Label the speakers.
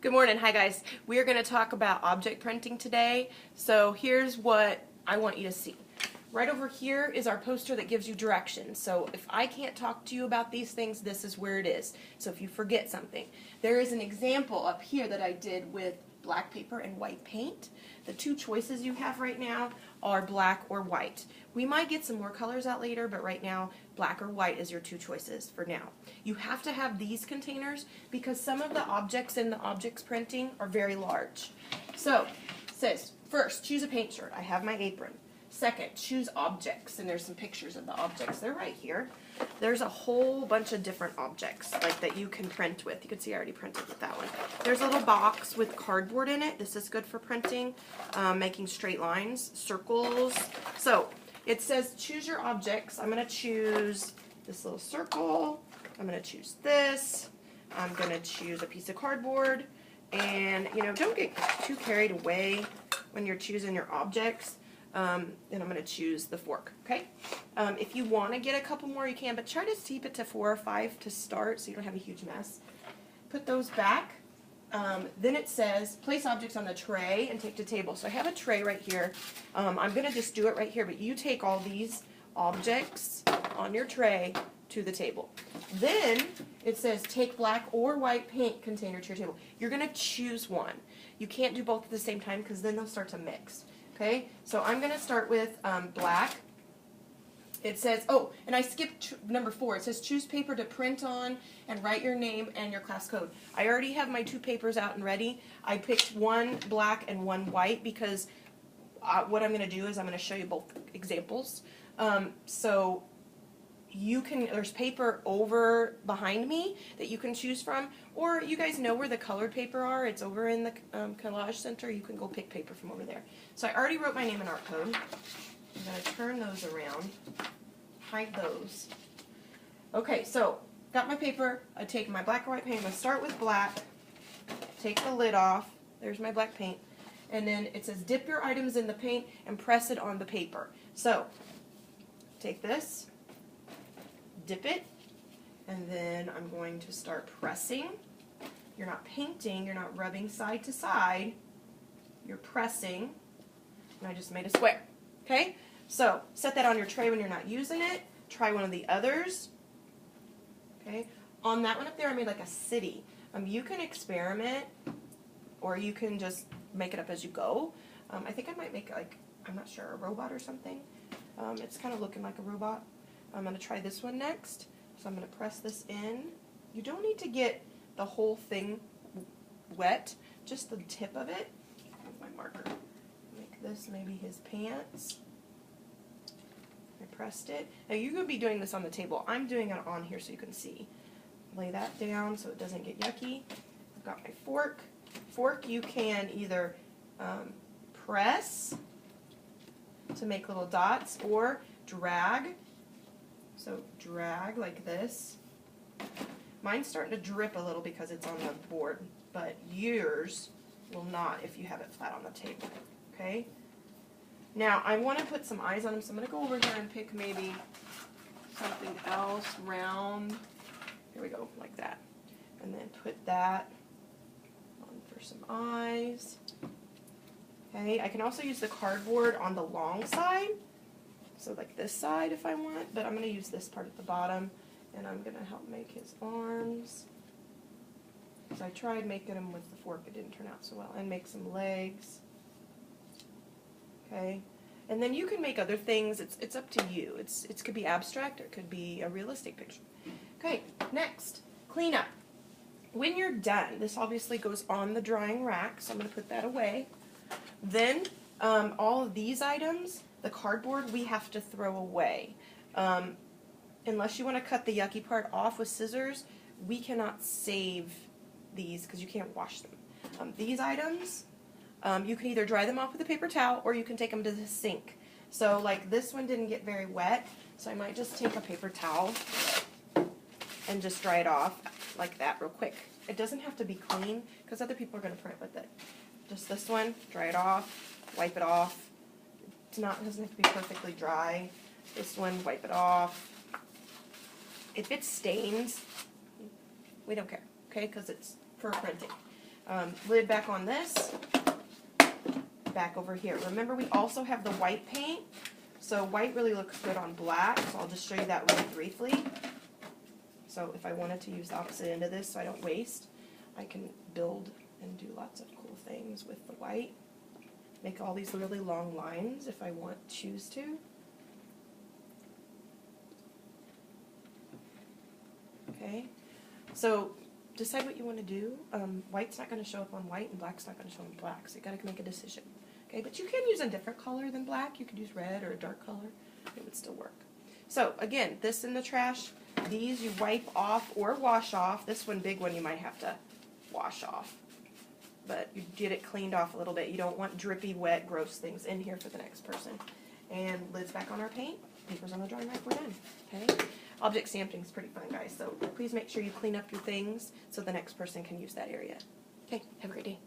Speaker 1: Good morning. Hi guys. We are going to talk about object printing today. So here's what I want you to see. Right over here is our poster that gives you directions. So if I can't talk to you about these things, this is where it is. So if you forget something. There is an example up here that I did with black paper and white paint. The two choices you have right now are black or white. We might get some more colors out later, but right now black or white is your two choices for now. You have to have these containers because some of the objects in the objects printing are very large. So it says, first, choose a paint shirt. I have my apron. Second, choose objects, and there's some pictures of the objects. They're right here. There's a whole bunch of different objects like that you can print with. You can see I already printed with that one. There's a little box with cardboard in it. This is good for printing, making straight lines, circles. So it says choose your objects. I'm going to choose this little circle. I'm going to choose this. I'm going to choose a piece of cardboard. And, you know, don't get too carried away when you're choosing your objects. And I'm going to choose the fork, okay? If you want to get a couple more, you can, but try to keep it to 4 or 5 to start so you don't have a huge mess. Put those back. Then it says, place objects on the tray and take to table. So I have a tray right here. I'm going to just do it right here, but you take all these objects on your tray to the table. Then it says, take black or white paint container to your table. You're going to choose one. You can't do both at the same time because then they'll start to mix. Okay, so I'm going to start with black. It says, oh, and I skipped number 4. It says choose paper to print on and write your name and your class code. I already have my 2 papers out and ready. I picked one black and one white because what I'm going to do is I'm going to show you both examples. So you can, there's paper over behind me that you can choose from, or you guys know where the colored paper are. It's over in the collage center. You can go pick paper from over there. So I already wrote my name and art code. I'm going to turn those around, hide those. Okay, so got my paper. I take my black or white paint. I'm going to start with black, take the lid off. There's my black paint. And then it says dip your items in the paint and press it on the paper. So take this, dip it, and then I'm going to start pressing. You're not painting, you're not rubbing side to side, you're pressing, and I just made a square. Okay, so set that on your tray when you're not using it. Try one of the others. Okay, on that one up there I made like a city. You can experiment, or you can just make it up as you go. I think I might make like, I'm not sure, a robot or something. It's kind of looking like a robot. I'm going to try this one next. So I'm going to press this in. You don't need to get the whole thing wet, just the tip of it. With my marker. Make this maybe his pants. I pressed it. Now you could be doing this on the table. I'm doing it on here so you can see. Lay that down so it doesn't get yucky. I've got my fork. Fork you can either press to make little dots or drag. So drag like this. Mine's starting to drip a little because it's on the board, but yours will not if you have it flat on the table. Okay? Now I want to put some eyes on them, so I'm going to go over here and pick maybe something else round. Here we go, like that. And then put that on for some eyes. Okay, I can also use the cardboard on the long side. So like this side if I want, but I'm going to use this part at the bottom, and I'm going to help make his arms. So I tried making them with the fork, it didn't turn out so well, and make some legs. Okay, and then you can make other things. It's up to you. It could be abstract or it could be a realistic picture. Okay, next, clean up. When you're done, this obviously goes on the drying rack, so I'm going to put that away. Then all of these items, the cardboard, we have to throw away. Unless you want to cut the yucky part off with scissors, we cannot save these because you can't wash them. These items, you can either dry them off with a paper towel or you can take them to the sink. So like this one didn't get very wet, so I might just take a paper towel and just dry it off like that real quick. It doesn't have to be clean because other people are going to print with it. Just this one, dry it off, wipe it off. It doesn't have to be perfectly dry. This one, wipe it off. If it stains, we don't care, okay, because it's for printing. Lid back on this, back over here. Remember, we also have the white paint, so white really looks good on black, so I'll just show you that really briefly. So if I wanted to use the opposite end of this so I don't waste, I can build and do lots of cool things with the white. Make all these really long lines if I choose to. Okay, so decide what you want to do. White's not going to show up on white and black's not going to show up on black, so you got to make a decision. Okay, but you can use a different color than black. You could use red or a dark color. It would still work. So again, this in the trash. These you wipe off or wash off. This one, big one, you might have to wash off. But you get it cleaned off a little bit. You don't want drippy, wet, gross things in here for the next person. And lids back on our paint. Papers on the drawing rack, we're done. Okay? Object stamping is pretty fun, guys. So please make sure you clean up your things so the next person can use that area. Okay, have a great day.